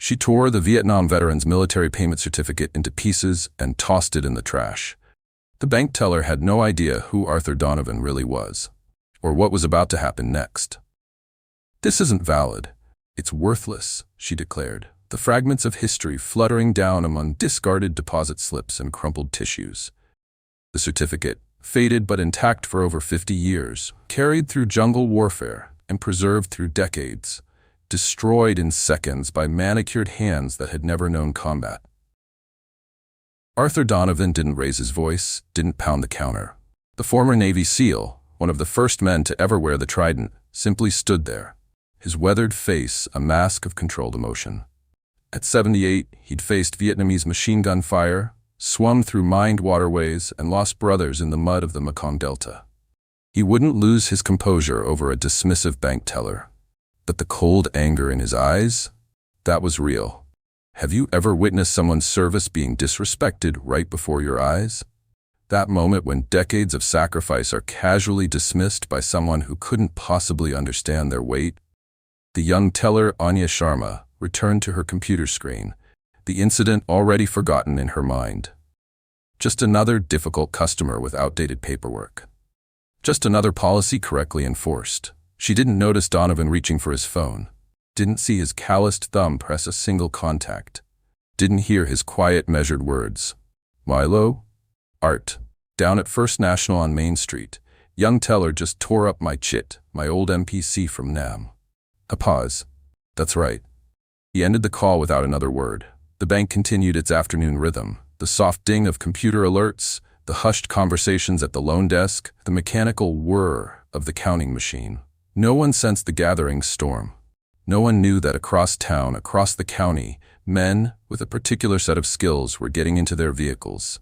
She tore the Vietnam veteran's military payment certificate into pieces and tossed it in the trash. The bank teller had no idea who Arthur Donovan really was, or what was about to happen next. "This isn't valid. It's worthless," she declared, the fragments of history fluttering down among discarded deposit slips and crumpled tissues. The certificate, faded but intact for over 50 years, carried through jungle warfare and preserved through decades, destroyed in seconds by manicured hands that had never known combat. Arthur Donovan didn't raise his voice, didn't pound the counter. The former Navy SEAL, one of the first men to ever wear the trident, simply stood there, his weathered face a mask of controlled emotion. At 78, he'd faced Vietnamese machine gun fire, swum through mined waterways, and lost brothers in the mud of the Mekong Delta. He wouldn't lose his composure over a dismissive bank teller. But the cold anger in his eyes, that was real. Have you ever witnessed someone's service being disrespected right before your eyes? That moment when decades of sacrifice are casually dismissed by someone who couldn't possibly understand their weight? The young teller, Anya Sharma, returned to her computer screen, the incident already forgotten in her mind. Just another difficult customer with outdated paperwork. Just another policy correctly enforced. She didn't notice Donovan reaching for his phone, didn't see his calloused thumb press a single contact, didn't hear his quiet, measured words. "Milo? Art. Down at First National on Main Street. Young teller just tore up my chit, my old MPC from Nam." A pause. "That's right." He ended the call without another word. The bank continued its afternoon rhythm, the soft ding of computer alerts, the hushed conversations at the loan desk, the mechanical whir of the counting machine. No one sensed the gathering storm. No one knew that across town, across the county, men with a particular set of skills were getting into their vehicles.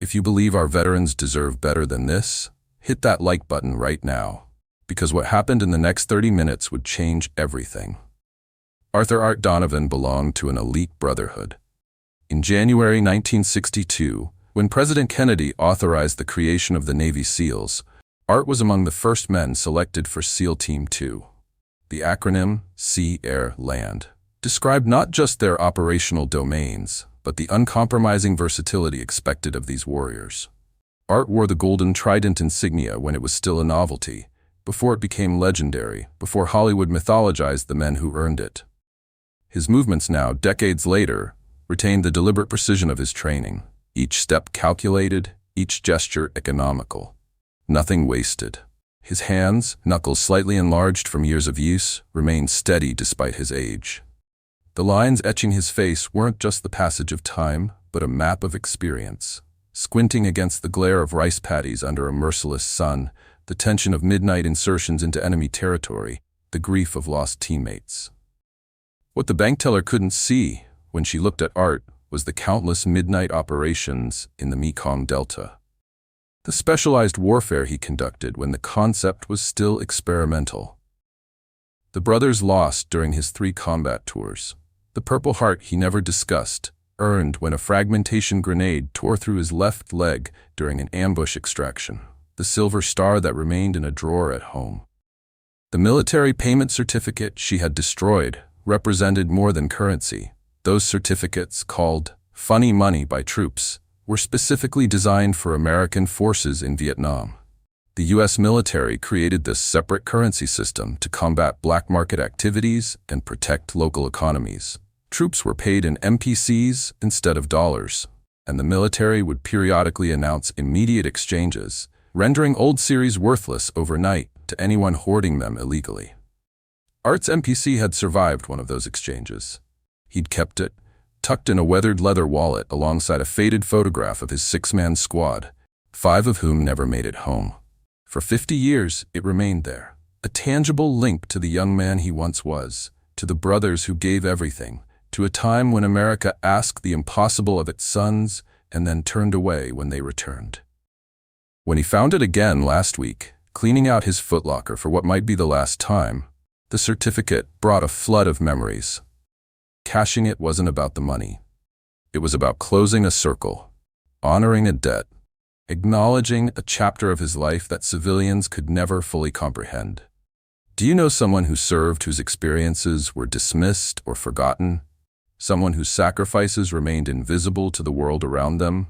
If you believe our veterans deserve better than this, hit that like button right now, because what happened in the next 30 minutes would change everything. Arthur Art Donovan belonged to an elite brotherhood. In January 1962, when President Kennedy authorized the creation of the Navy SEALs, Art was among the first men selected for SEAL Team 2. The acronym Sea, Air, Land described not just their operational domains, but the uncompromising versatility expected of these warriors. Art wore the golden trident insignia when it was still a novelty, before it became legendary, before Hollywood mythologized the men who earned it. His movements now, decades later, retained the deliberate precision of his training, each step calculated, each gesture economical. Nothing wasted. His hands, knuckles slightly enlarged from years of use, remained steady despite his age. The lines etching his face weren't just the passage of time, but a map of experience. Squinting against the glare of rice paddies under a merciless sun, the tension of midnight insertions into enemy territory, the grief of lost teammates. What the bank teller couldn't see when she looked at Art was the countless midnight operations in the Mekong Delta. The specialized warfare he conducted when the concept was still experimental. The brothers lost during his 3 combat tours. The Purple Heart he never discussed, earned when a fragmentation grenade tore through his left leg during an ambush extraction. The Silver Star that remained in a drawer at home. The military payment certificate she had destroyed represented more than currency. Those certificates, called funny money by troops, were specifically designed for American forces in Vietnam. The U.S. military created this separate currency system to combat black market activities and protect local economies. Troops were paid in MPCs instead of dollars, and the military would periodically announce immediate exchanges, rendering old series worthless overnight to anyone hoarding them illegally. Art's MPC had survived one of those exchanges. He'd kept it, tucked in a weathered leather wallet alongside a faded photograph of his 6-man squad, 5 of whom never made it home. For 50 years, it remained there, a tangible link to the young man he once was, to the brothers who gave everything, to a time when America asked the impossible of its sons and then turned away when they returned. When he found it again last week, cleaning out his footlocker for what might be the last time, the certificate brought a flood of memories. Cashing it wasn't about the money. It was about closing a circle, honoring a debt, acknowledging a chapter of his life that civilians could never fully comprehend. Do you know someone who served whose experiences were dismissed or forgotten? Someone whose sacrifices remained invisible to the world around them?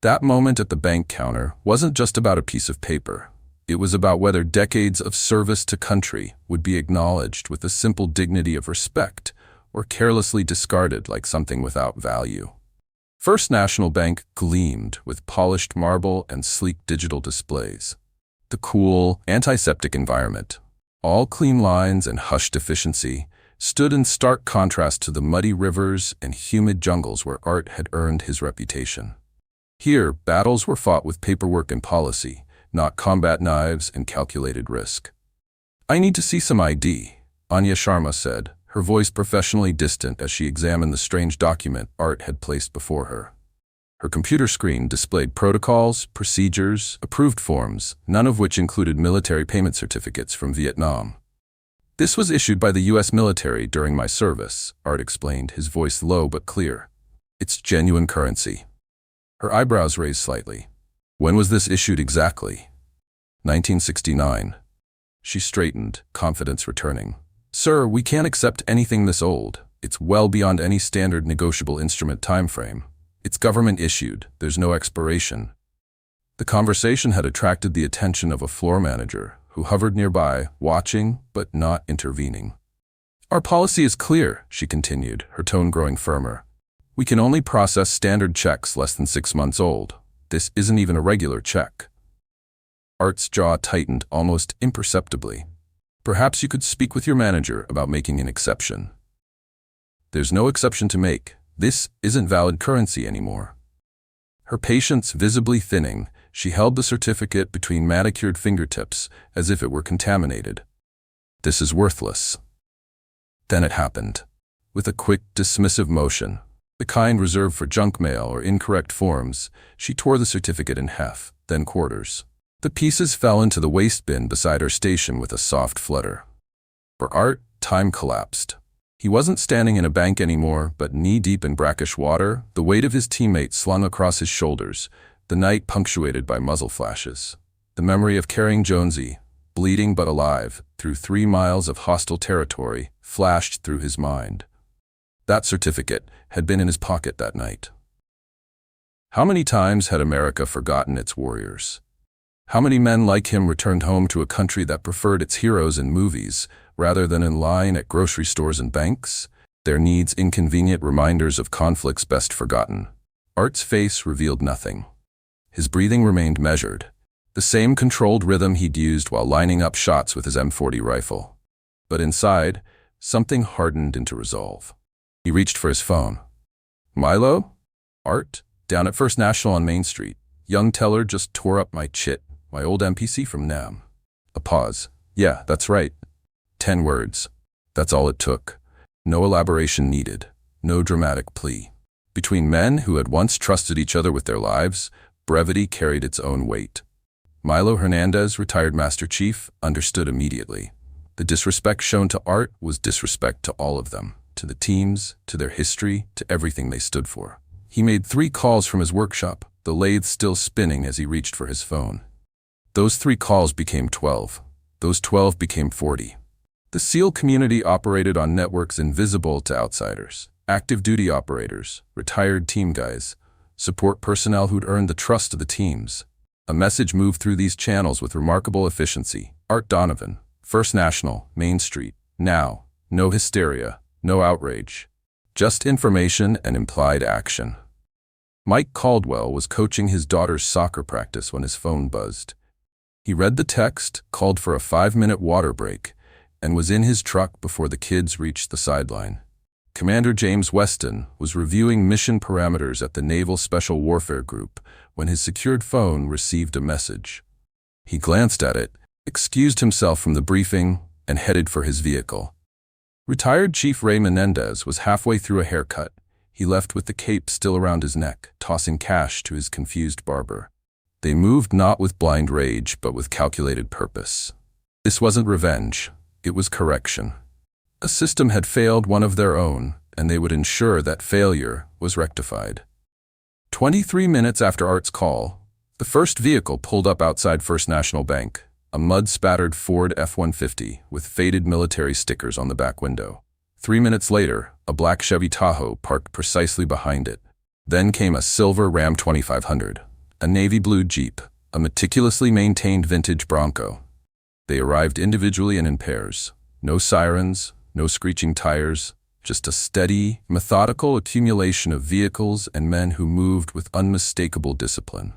That moment at the bank counter wasn't just about a piece of paper. It was about whether decades of service to country would be acknowledged with the simple dignity of respect or carelessly discarded like something without value. First National Bank gleamed with polished marble and sleek digital displays. The cool, antiseptic environment, all clean lines and hushed efficiency, stood in stark contrast to the muddy rivers and humid jungles where Art had earned his reputation. Here, battles were fought with paperwork and policy, not combat knives and calculated risk. "I need to see some ID," Anya Sharma said, her voice professionally distant as she examined the strange document Art had placed before her. Her computer screen displayed protocols, procedures, approved forms, none of which included military payment certificates from Vietnam. "This was issued by the U.S. military during my service," Art explained, his voice low but clear. "It's genuine currency." Her eyebrows raised slightly. "When was this issued exactly?" 1969. She straightened, confidence returning. "Sir, we can't accept anything this old. It's well beyond any standard negotiable instrument timeframe. It's government issued, there's no expiration." The conversation had attracted the attention of a floor manager who hovered nearby, watching but not intervening. "Our policy is clear," she continued, her tone growing firmer. "We can only process standard checks less than 6 months old. This isn't even a regular check." Art's jaw tightened almost imperceptibly. "Perhaps you could speak with your manager about making an exception." "There's no exception to make. This isn't valid currency anymore." Her patience visibly thinning, she held the certificate between manicured fingertips as if it were contaminated. "This is worthless." Then it happened. With a quick, dismissive motion, the kind reserved for junk mail or incorrect forms, she tore the certificate in half, then quarters. The pieces fell into the waste bin beside her station with a soft flutter. For Art, time collapsed. He wasn't standing in a bank anymore, but knee-deep in brackish water, the weight of his teammates slung across his shoulders, the night punctuated by muzzle flashes. The memory of carrying Jonesy, bleeding but alive, through 3 miles of hostile territory, flashed through his mind. That certificate had been in his pocket that night. How many times had America forgotten its warriors? How many men like him returned home to a country that preferred its heroes in movies rather than in line at grocery stores and banks? Their needs inconvenient reminders of conflicts best forgotten. Art's face revealed nothing. His breathing remained measured, the same controlled rhythm he'd used while lining up shots with his M40 rifle. But inside, something hardened into resolve. He reached for his phone. "Milo? Art? Down at First National on Main Street. Young teller just tore up my chit, my old MPC from Nam." A pause. "Yeah, that's right." 10 words. That's all it took. No elaboration needed. No dramatic plea. Between men who had once trusted each other with their lives, brevity carried its own weight. Milo Hernandez, retired Master Chief, understood immediately. The disrespect shown to Art was disrespect to all of them, to the teams, to their history, to everything they stood for. He made 3 calls from his workshop, the lathe still spinning as he reached for his phone. Those 3 calls became 12. Those 12 became 40. The SEAL community operated on networks invisible to outsiders. Active duty operators, retired team guys, support personnel who'd earned the trust of the teams. A message moved through these channels with remarkable efficiency. Art Donovan, First National, Main Street. Now, no hysteria, no outrage. Just information and implied action. Mike Caldwell was coaching his daughter's soccer practice when his phone buzzed. He read the text, called for a 5-minute water break, and was in his truck before the kids reached the sideline. Commander James Weston was reviewing mission parameters at the Naval Special Warfare Group when his secured phone received a message. He glanced at it, excused himself from the briefing, and headed for his vehicle. Retired Chief Ray Menendez was halfway through a haircut. He left with the cape still around his neck, tossing cash to his confused barber. They moved not with blind rage, but with calculated purpose. This wasn't revenge. It was correction. A system had failed one of their own, and they would ensure that failure was rectified. 23 minutes after Art's call, the first vehicle pulled up outside First National Bank, a mud-spattered Ford F-150 with faded military stickers on the back window. 3 minutes later, a black Chevy Tahoe parked precisely behind it. Then came a silver Ram 2500, a navy blue Jeep, a meticulously maintained vintage Bronco. They arrived individually and in pairs. No sirens, no screeching tires, just a steady, methodical accumulation of vehicles and men who moved with unmistakable discipline.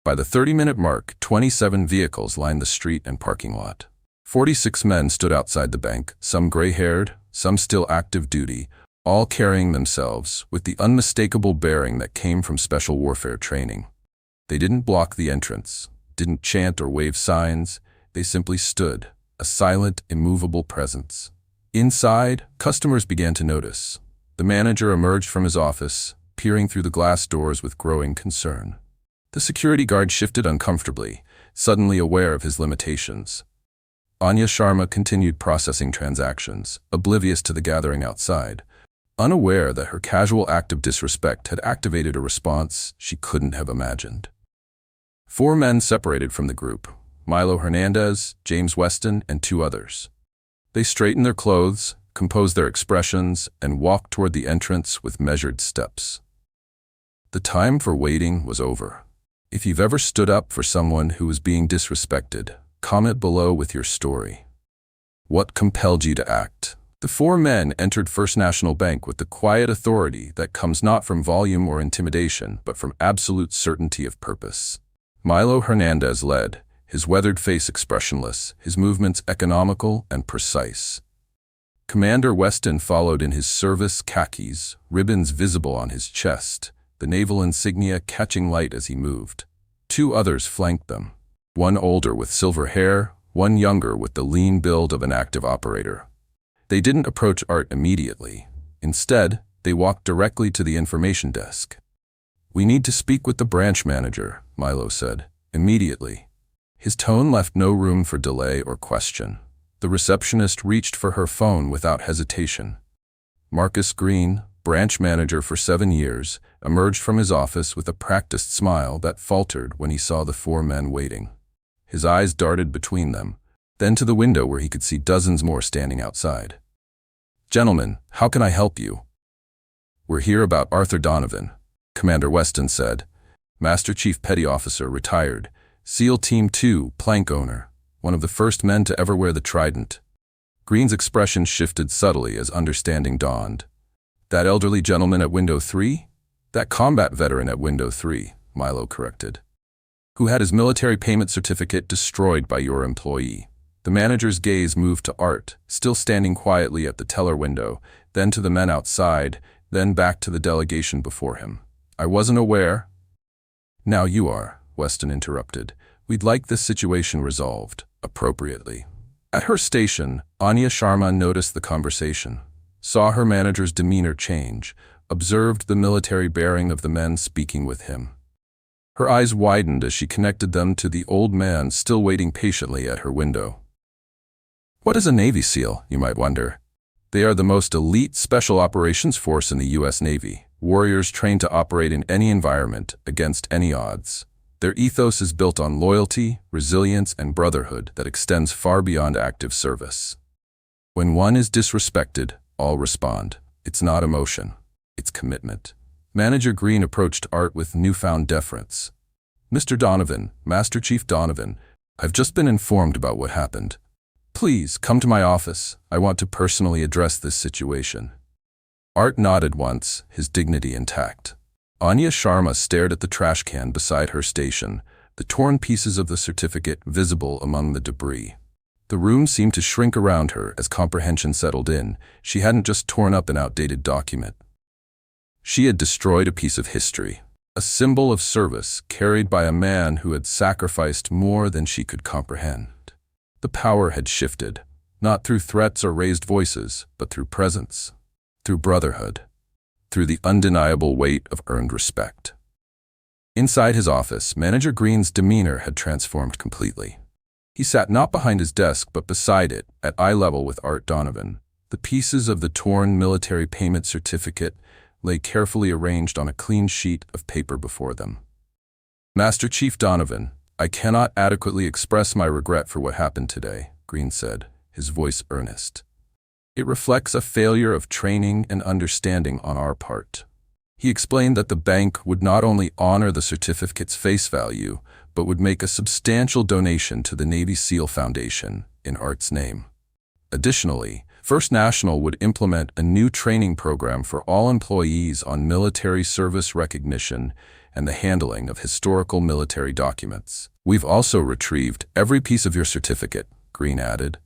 By the 30-minute mark, 27 vehicles lined the street and parking lot. 46 men stood outside the bank, some gray-haired, some still active duty, all carrying themselves with the unmistakable bearing that came from special warfare training. They didn't block the entrance, didn't chant or wave signs, they simply stood, a silent, immovable presence. Inside, customers began to notice. The manager emerged from his office, peering through the glass doors with growing concern. The security guard shifted uncomfortably, suddenly aware of his limitations. Anya Sharma continued processing transactions, oblivious to the gathering outside, unaware that her casual act of disrespect had activated a response she couldn't have imagined. 4 men separated from the group: Milo Hernandez, James Weston, and 2 others. They straightened their clothes, composed their expressions, and walked toward the entrance with measured steps. The time for waiting was over. If you've ever stood up for someone who was being disrespected, comment below with your story. What compelled you to act? The 4 men entered First National Bank with the quiet authority that comes not from volume or intimidation, but from absolute certainty of purpose. Milo Hernandez led, his weathered face expressionless, his movements economical and precise. Commander Weston followed in his service khakis, ribbons visible on his chest, the naval insignia catching light as he moved. 2 others flanked them, one older with silver hair, one younger with the lean build of an active operator. They didn't approach Art immediately. Instead, they walked directly to the information desk. "We need to speak with the branch manager," Milo said, immediately. His tone left no room for delay or question. The receptionist reached for her phone without hesitation. Marcus Green, branch manager for 7 years, emerged from his office with a practiced smile that faltered when he saw the 4 men waiting. His eyes darted between them, then to the window where he could see dozens more standing outside. "Gentlemen, how can I help you?" "We're here about Arthur Donovan," Commander Weston said. Master Chief Petty Officer, retired, SEAL Team 2, plank owner, one of the first men to ever wear the trident. Green's expression shifted subtly as understanding dawned. "That elderly gentleman at window 3? That combat veteran at window 3, Milo corrected. "Who had his military payment certificate destroyed by your employee." The manager's gaze moved to Art, still standing quietly at the teller window, then to the men outside, then back to the delegation before him. "I wasn't aware." "Now you are," Weston interrupted. "We'd like this situation resolved, appropriately." At her station, Anya Sharma noticed the conversation, saw her manager's demeanor change, observed the military bearing of the men speaking with him. Her eyes widened as she connected them to the old man still waiting patiently at her window. What is a Navy SEAL, you might wonder? They are the most elite special operations force in the U.S. Navy, warriors trained to operate in any environment, against any odds. Their ethos is built on loyalty, resilience, and brotherhood that extends far beyond active service. When one is disrespected, all respond. It's not emotion, it's commitment. Manager Green approached Art with newfound deference. "Mr. Donovan, Master Chief Donovan, I've just been informed about what happened. Please come to my office. I want to personally address this situation." Art nodded once, his dignity intact. Anya Sharma stared at the trash can beside her station, the torn pieces of the certificate visible among the debris. The room seemed to shrink around her as comprehension settled in. She hadn't just torn up an outdated document. She had destroyed a piece of history, a symbol of service carried by a man who had sacrificed more than she could comprehend. The power had shifted, not through threats or raised voices, but through presence, through brotherhood, through the undeniable weight of earned respect. Inside his office, Manager Green's demeanor had transformed completely. He sat not behind his desk, but beside it, at eye level with Art Donovan. The pieces of the torn military payment certificate lay carefully arranged on a clean sheet of paper before them. "Master Chief Donovan, I cannot adequately express my regret for what happened today, Green said, his voice earnest. It reflects a failure of training and understanding on our part. He explained that the bank would not only honor the certificate's face value, but would make a substantial donation to the Navy SEAL Foundation in Art's name. Additionally, First National would implement a new training program for all employees on military service recognition and the handling of historical military documents. We've also retrieved every piece of your certificate, Green added.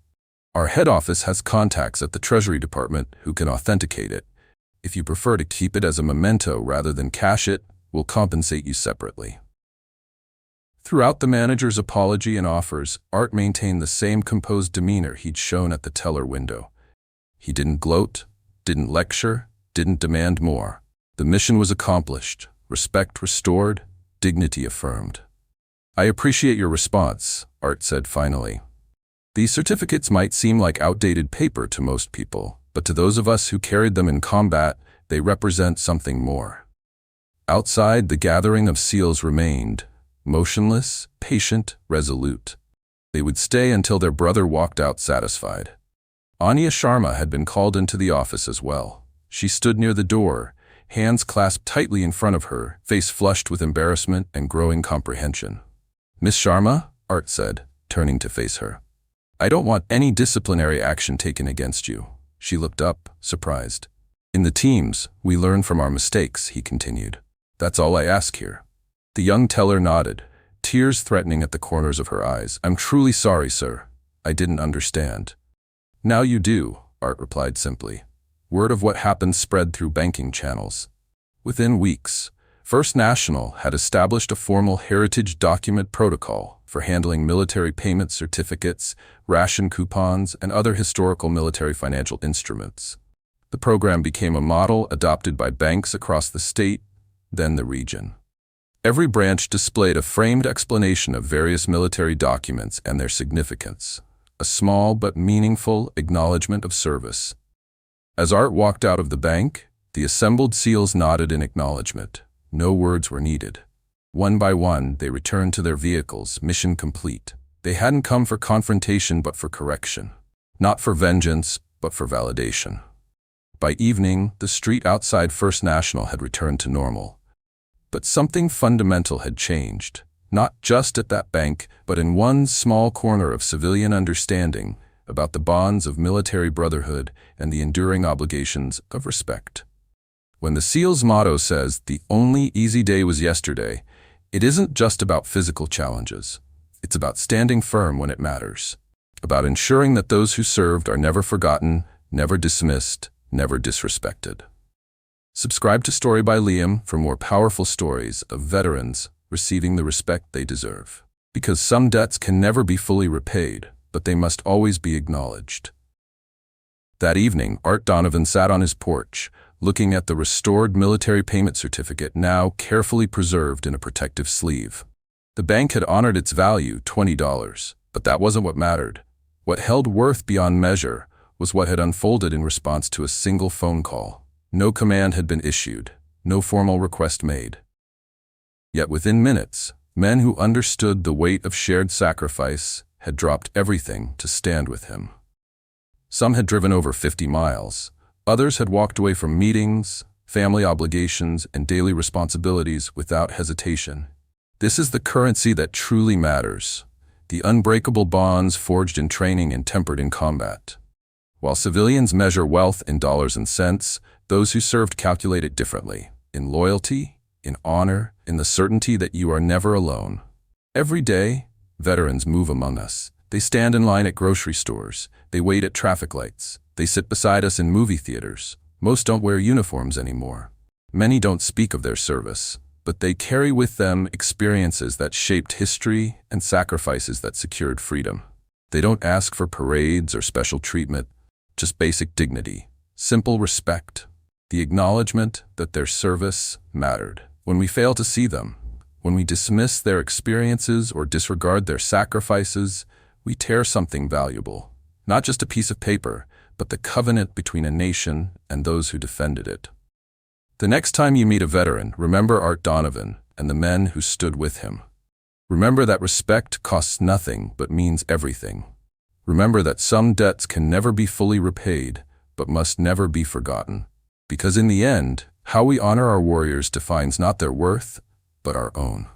Our head office has contacts at the Treasury Department who can authenticate it. If you prefer to keep it as a memento rather than cash it, we'll compensate you separately. Throughout the manager's apology and offers, Art maintained the same composed demeanor he'd shown at the teller window. He didn't gloat, didn't lecture, didn't demand more. The mission was accomplished, respect restored, dignity affirmed. I appreciate your response, Art said finally. These certificates might seem like outdated paper to most people, but to those of us who carried them in combat, they represent something more. Outside, the gathering of SEALs remained, motionless, patient, resolute. They would stay until their brother walked out satisfied. Anya Sharma had been called into the office as well. She stood near the door, hands clasped tightly in front of her, face flushed with embarrassment and growing comprehension. Miss Sharma, Art said, turning to face her. I don't want any disciplinary action taken against you. She looked up, surprised. In the teams, we learn from our mistakes, he continued. That's all I ask here. The young teller nodded, tears threatening at the corners of her eyes. I'm truly sorry, sir. I didn't understand. Now you do, Art replied simply. Word of what happened spread through banking channels. Within weeks, First National had established a formal heritage document protocol for handling military payment certificates, ration coupons, and other historical military financial instruments. The program became a model adopted by banks across the state, then the region. Every branch displayed a framed explanation of various military documents and their significance, a small but meaningful acknowledgement of service. As Art walked out of the bank, the assembled SEALs nodded in acknowledgement. No words were needed. One by one, they returned to their vehicles, mission complete. They hadn't come for confrontation but for correction. Not for vengeance, but for validation. By evening, the street outside First National had returned to normal. But something fundamental had changed, not just at that bank, but in one small corner of civilian understanding about the bonds of military brotherhood and the enduring obligations of respect. When the SEAL's motto says, "The only easy day was yesterday," it isn't just about physical challenges. It's about standing firm when it matters, about ensuring that those who served are never forgotten, never dismissed, never disrespected. Subscribe to Story by Liam for more powerful stories of veterans receiving the respect they deserve. Because some debts can never be fully repaid, but they must always be acknowledged. That evening, Art Donovan sat on his porch, looking at the restored military payment certificate now carefully preserved in a protective sleeve. The bank had honored its value, $20, but that wasn't what mattered. What held worth beyond measure was what had unfolded in response to a single phone call. No command had been issued, no formal request made. Yet within minutes, men who understood the weight of shared sacrifice had dropped everything to stand with him. Some had driven over 50 miles. Others had walked away from meetings, family obligations, and daily responsibilities without hesitation. This is the currency that truly matters, the unbreakable bonds forged in training and tempered in combat. While civilians measure wealth in dollars and cents, those who served calculate it differently, in loyalty, in honor, in the certainty that you are never alone. Every day, veterans move among us. They stand in line at grocery stores. They wait at traffic lights. They sit beside us in movie theaters. Most don't wear uniforms anymore. Many don't speak of their service, but they carry with them experiences that shaped history and sacrifices that secured freedom. They don't ask for parades or special treatment, just basic dignity, simple respect, the acknowledgement that their service mattered. When we fail to see them, when we dismiss their experiences or disregard their sacrifices, we tear something valuable. Not just a piece of paper, but the covenant between a nation and those who defended it. The next time you meet a veteran, remember Art Donovan and the men who stood with him. Remember that respect costs nothing but means everything. Remember that some debts can never be fully repaid, but must never be forgotten. Because in the end, how we honor our warriors defines not their worth, but our own.